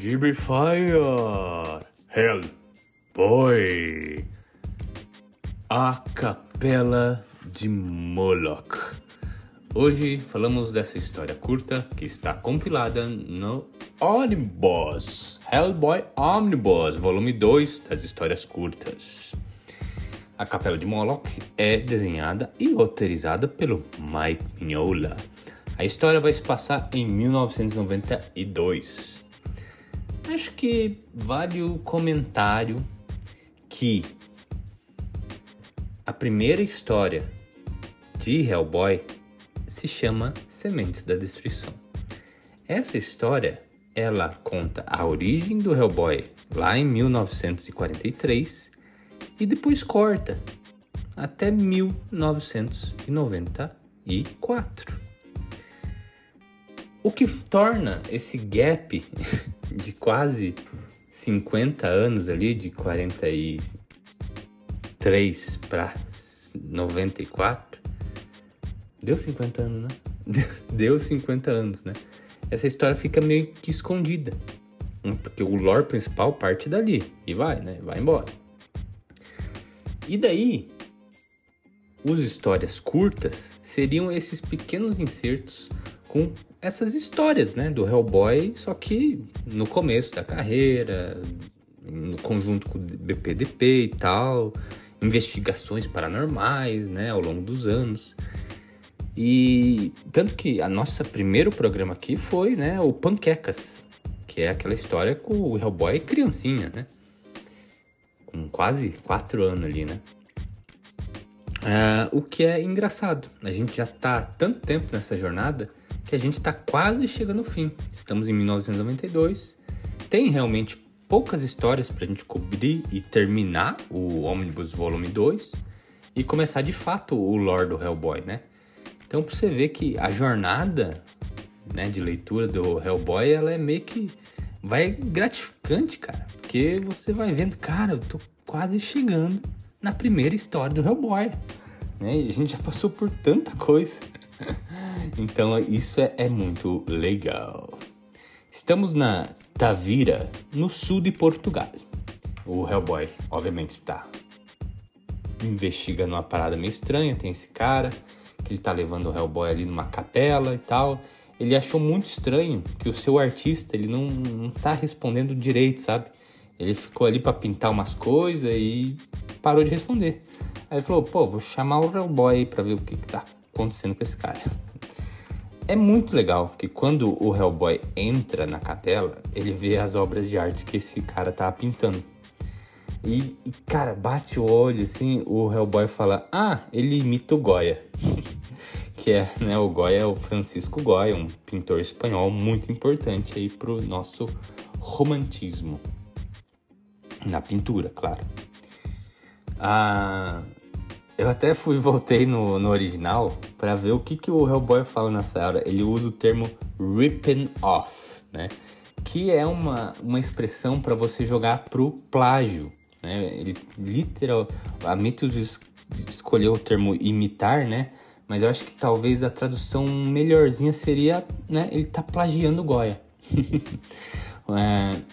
Fire, Hellboy, a Capela de Moloch. Hoje falamos dessa história curta que está compilada no Omnibus, Hellboy Omnibus, volume 2 das histórias curtas. A Capela de Moloch é desenhada e roteirizada pelo Mike Mignola. A história vai se passar em 1992. Acho que vale o comentário que a primeira história de Hellboy se chama Sementes da Destruição. Essa história, ela conta a origem do Hellboy lá em 1943 e depois corta até 1994. O que torna esse gap de quase 50 anos ali, de 43 para 94, deu 50 anos, né? Deu 50 anos, né? Essa história fica meio que escondida, porque o lore principal parte dali e vai, né? Vai embora. E daí, as histórias curtas seriam esses pequenos insertos com essas histórias, né, do Hellboy, só que no começo da carreira, no conjunto com o BPDP e tal, investigações paranormais, né, ao longo dos anos. E tanto que a nossa primeiro programa aqui foi, né, o Panquecas, que é aquela história com o Hellboy criancinha, né, com quase 4 anos ali, né. O que é engraçado, a gente já tá há tanto tempo nessa jornada que a gente está quase chegando ao fim. Estamos em 1992. Tem realmente poucas histórias para a gente cobrir e terminar o Omnibus Volume 2 e começar de fato o lore do Hellboy, né? Então, para você ver que a jornada, né, de leitura do Hellboy, ela é meio que vai gratificante, cara. Porque você vai vendo, cara, eu tô quase chegando na primeira história do Hellboy, né? E a gente já passou por tanta coisa. Então isso é muito legal. Estamos na Tavira, no sul de Portugal. O Hellboy, obviamente, está investigando uma parada meio estranha. Tem esse cara que ele tá levando o Hellboy ali numa capela e tal. Ele achou muito estranho que o seu artista, ele não tá respondendo direito, sabe? Ele ficou ali pra pintar umas coisas e parou de responder. Aí ele falou, vou chamar o Hellboy pra ver o que tá acontecendo com esse cara. É muito legal, porque quando o Hellboy entra na capela, ele vê as obras de arte que esse cara tá pintando. E cara, bate o olho assim, o Hellboy fala, ele imita o Goya. Que é, né, o Goya é o Francisco Goya, um pintor espanhol muito importante aí pro nosso romantismo. Na pintura, claro. Eu até voltei no original para ver o que o Hellboy fala nessa hora. Ele usa o termo ripping off, né? Que é uma expressão para você jogar pro plágio, né? Ele literal, a Mythos escolheu o termo imitar, né? Mas eu acho que talvez a tradução melhorzinha seria, né? Ele tá plagiando o Goya.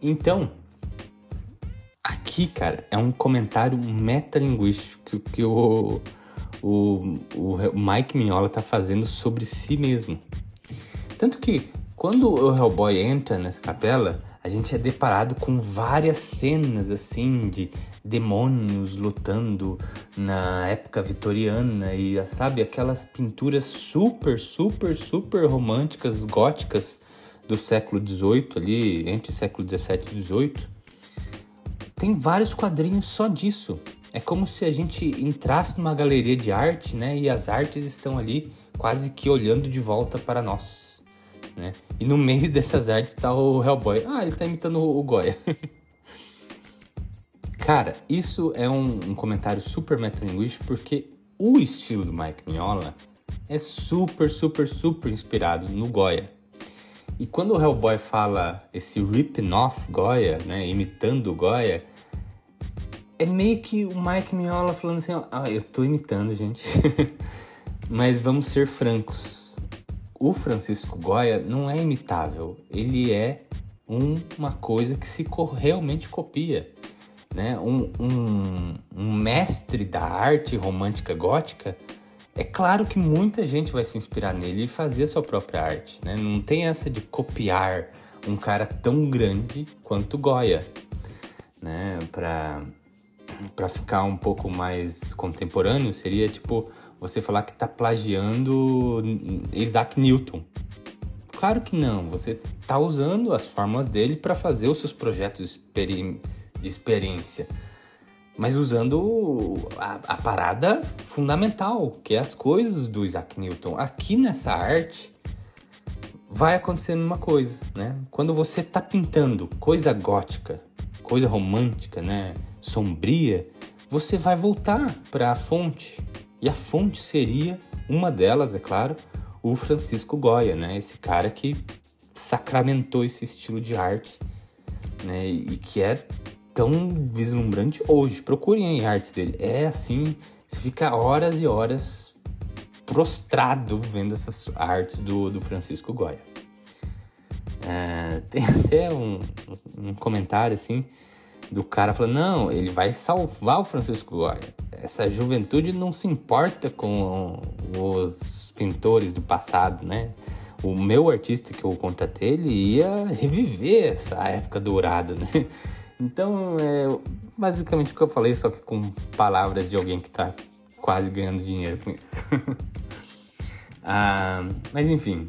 Então, aqui, cara, é um comentário metalinguístico que o Mike Mignola tá fazendo sobre si mesmo. Tanto que, quando o Hellboy entra nessa capela, a gente é deparado com várias cenas, assim, de demônios lutando na época vitoriana e, sabe, aquelas pinturas super, super, super românticas, góticas do século XVIII ali, entre o século XVII e XVIII. Tem vários quadrinhos só disso. É como se a gente entrasse numa galeria de arte, né? E as artes estão ali quase que olhando de volta para nós, né? E no meio dessas artes está o Hellboy. Ele tá imitando o Goya. Cara, isso é um comentário super metalinguístico porque o estilo do Mike Mignola é super, super, super inspirado no Goya. E quando o Hellboy fala esse ripping off Goya, né, imitando o Goya, é meio que o Mike Mignola falando assim, eu tô imitando, gente. Mas vamos ser francos. O Francisco Goya não é imitável, ele é uma coisa que realmente copia, né? Um mestre da arte romântica gótica, é claro que muita gente vai se inspirar nele e fazer a sua própria arte, né? Não tem essa de copiar um cara tão grande quanto Goya, né? Para ficar um pouco mais contemporâneo, seria tipo você falar que tá plagiando Isaac Newton. Claro que não, você tá usando as fórmulas dele para fazer os seus projetos de experiência, mas usando a parada fundamental, que é as coisas do Isaac Newton. Aqui nessa arte vai acontecendo uma coisa, né? Quando você tá pintando coisa gótica, coisa romântica, né? Sombria, você vai voltar para a fonte. E a fonte seria, uma delas, é claro, o Francisco Goya, né? Esse cara que sacramentou esse estilo de arte, né? E que é tão vislumbrante hoje. Procurem aí artes dele. É assim, você fica horas e horas prostrado vendo essas artes do Francisco Goya. Tem até um comentário assim do cara falando, não, ele vai salvar o Francisco Goya. Essa juventude não se importa com os pintores do passado, né? O meu artista que eu contratei, ele ia reviver essa época dourada, né? Então, basicamente o que eu falei, só que com palavras de alguém que tá quase ganhando dinheiro com isso. Mas enfim,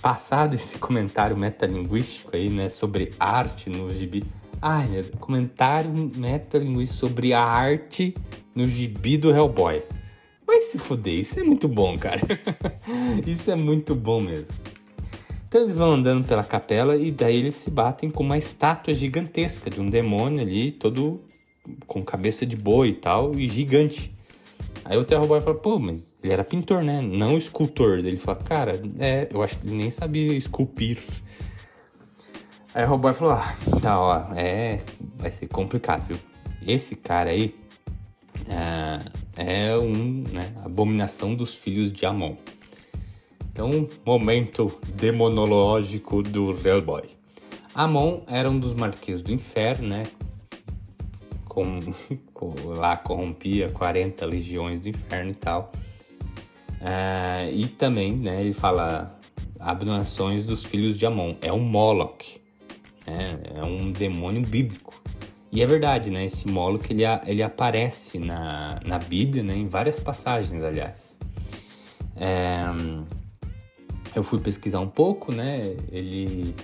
passado esse comentário metalinguístico aí, né, sobre arte no gibi. Ai, meu Deus, comentário metalinguístico sobre a arte no gibi do Hellboy. Vai se fuder, isso é muito bom, cara. Isso é muito bom mesmo. Então eles vão andando pela capela e daí eles se batem com uma estátua gigantesca de um demônio ali, todo com cabeça de boi e tal, e gigante. Aí o Hellboy fala, pô, mas ele era pintor, né? Não escultor. Ele fala, cara, eu acho que ele nem sabia esculpir. Aí o Hellboy falou, tá, ó, vai ser complicado, viu? Esse cara aí né, abominação dos filhos de Amon. Então, momento demonológico do Hellboy. Amon era um dos marqueses do inferno, né? Lá corrompia 40 legiões do inferno e tal. E também, né, ele fala abominações dos filhos de Amon. É um Moloch. É um demônio bíblico. E é verdade, né? Esse Moloch, ele aparece na Bíblia, né? Em várias passagens, aliás. Eu fui pesquisar um pouco, né? Ele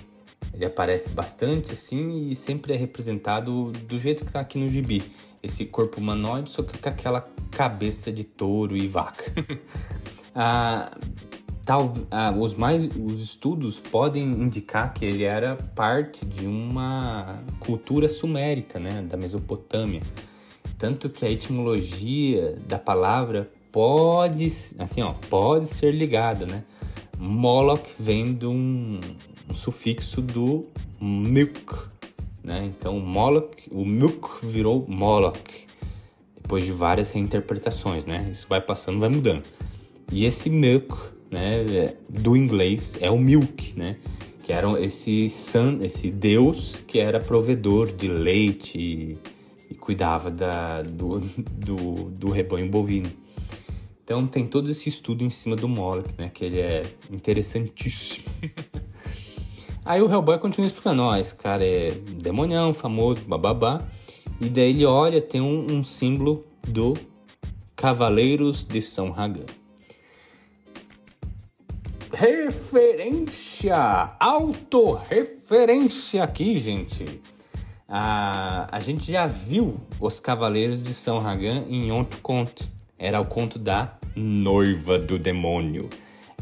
aparece bastante, assim, e sempre é representado do jeito que tá aqui no gibi. Esse corpo humanoide, só que com aquela cabeça de touro e vaca. Os estudos podem indicar que ele era parte de uma cultura sumérica, né, da Mesopotâmia. Tanto que a etimologia da palavra pode ser ligada, né? Moloch vem de um sufixo do milk, né? Então o milk virou Moloch, depois de várias reinterpretações, né? Isso vai passando, vai mudando. E esse milk, né, do inglês é o milk, né? Que era esse deus que era provedor de leite e cuidava do rebanho bovino. Então tem todo esse estudo em cima do Moloch, né? Que ele é interessantíssimo. Aí o Hellboy continua explicando, esse cara é demonião, famoso, bababá. E daí ele olha, tem um símbolo do Cavaleiros de São Hagan. Referência! Autorreferência aqui, gente. A gente já viu os Cavaleiros de São Hagan em outro conto. Era o conto da noiva do demônio.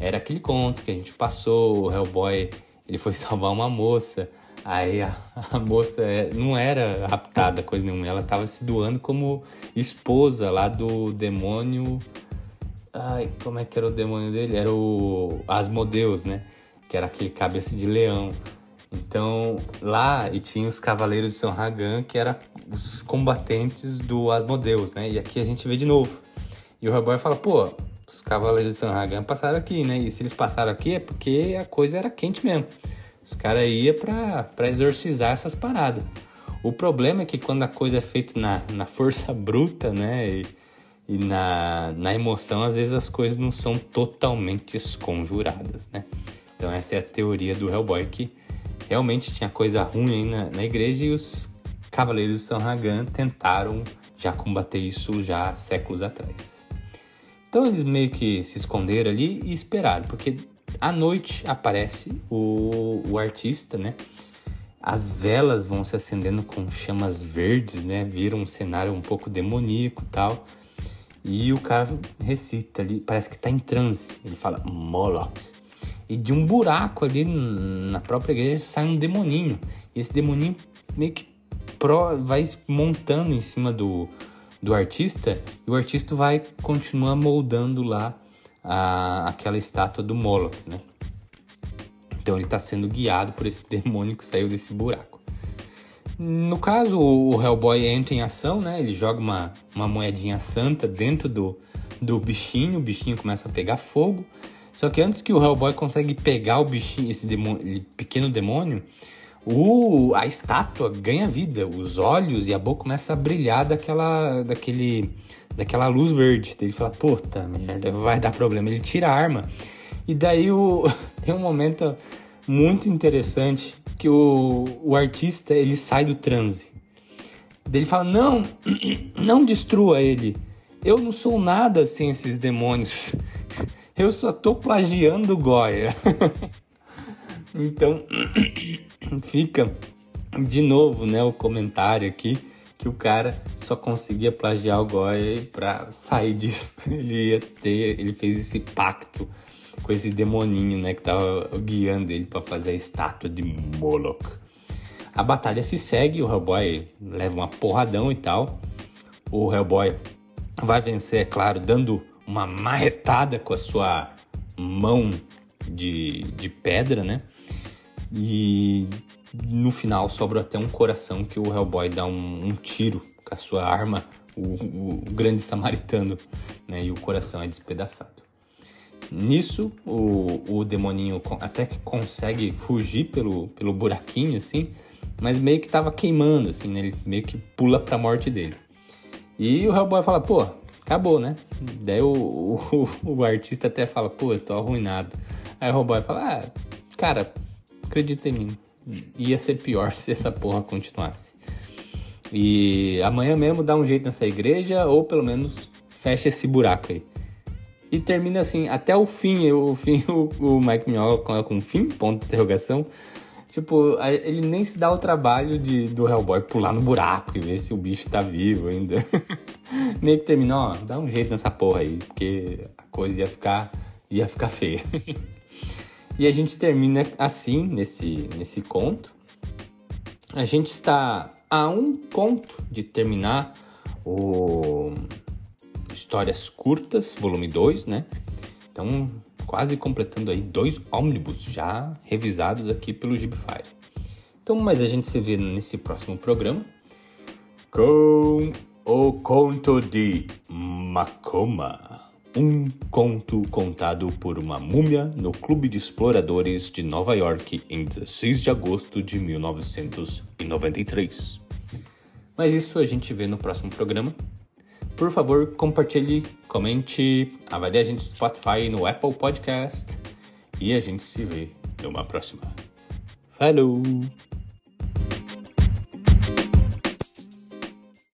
Era aquele conto que a gente passou, o Hellboy, ele foi salvar uma moça. Aí a moça não era raptada, coisa nenhuma. Ela estava se doando como esposa lá do demônio. Ai, como é que era o demônio dele? Era o Asmodeus, né? Que era aquele cabeça de leão. Então, lá e tinha os Cavaleiros de São Hagan, que eram os combatentes do Asmodeus, né? E aqui a gente vê de novo. E o Hellboy fala, pô, os Cavaleiros de São Hagan passaram aqui, né? E se eles passaram aqui é porque a coisa era quente mesmo. Os caras iam pra exorcizar essas paradas. O problema é que quando a coisa é feita na força bruta, né? E na emoção, às vezes as coisas não são totalmente conjuradas, né? Então essa é a teoria do Hellboy, que realmente tinha coisa ruim aí na igreja e os Cavaleiros de São Hagan tentaram já combater isso já há séculos atrás. Então eles meio que se esconderam ali e esperaram, porque à noite aparece o artista, né? As velas vão se acendendo com chamas verdes, né? Vira um cenário um pouco demoníaco e tal. E o cara recita ali, parece que tá em transe. Ele fala Moloch. E de um buraco ali na própria igreja sai um demoninho. E esse demoninho meio que vai montando em cima do artista. E o artista vai continuar moldando lá aquela estátua do Moloch, né? Então ele está sendo guiado por esse demônio que saiu desse buraco. No caso, o Hellboy entra em ação, né? Ele joga uma moedinha santa dentro do bichinho. O bichinho começa a pegar fogo. Só que antes que o Hellboy consegue pegar o bichinho, esse pequeno demônio, a estátua ganha vida. Os olhos e a boca começam a brilhar daquela luz verde. Ele fala, puta merda, vai dar problema. Ele tira a arma. E daí tem um momento muito interessante que o artista, ele sai do transe. Daí ele fala, não destrua ele. Eu não sou nada sem esses demônios. Eu só tô plagiando o Goya. Então, fica de novo, né, o comentário aqui, que o cara só conseguia plagiar o Goya e pra sair disso ele fez esse pacto com esse demoninho, né, que tava guiando ele pra fazer a estátua de Moloch. A batalha se segue, o Hellboy leva uma porradão e tal. O Hellboy vai vencer, é claro, dando uma marretada com a sua mão de pedra, né? E no final sobra até um coração que o Hellboy dá um tiro com a sua arma, o grande samaritano, né? E o coração é despedaçado. Nisso, o demoninho até que consegue fugir pelo buraquinho, assim, mas meio que tava queimando, assim, né? Ele meio que pula pra morte dele. E o Hellboy fala, pô, acabou, né? Daí o artista até fala, pô, eu tô arruinado. Aí o Hellboy fala, cara, acredita em mim, ia ser pior se essa porra continuasse. E amanhã mesmo dá um jeito nessa igreja, ou pelo menos fecha esse buraco aí. E termina assim, até o fim, o Mike Mignola coloca um fim, ponto de interrogação. Tipo, ele nem se dá o trabalho do Hellboy pular no buraco e ver se o bicho tá vivo ainda. Meio que terminou, ó, dá um jeito nessa porra aí, porque a coisa ia ficar feia. E a gente termina assim, nesse conto. A gente está a um conto de terminar o Histórias Curtas, volume 2, né? Então, quase completando aí 2 ônibus já revisados aqui pelo Gibfire. Então, mas a gente se vê nesse próximo programa com o conto de Macoma. Um conto contado por uma múmia no Clube de Exploradores de Nova York em 16 de agosto de 1993. Mas isso a gente vê no próximo programa. Por favor, compartilhe, comente, avalie a gente no Spotify e no Apple Podcast. E a gente se vê numa próxima. Falou!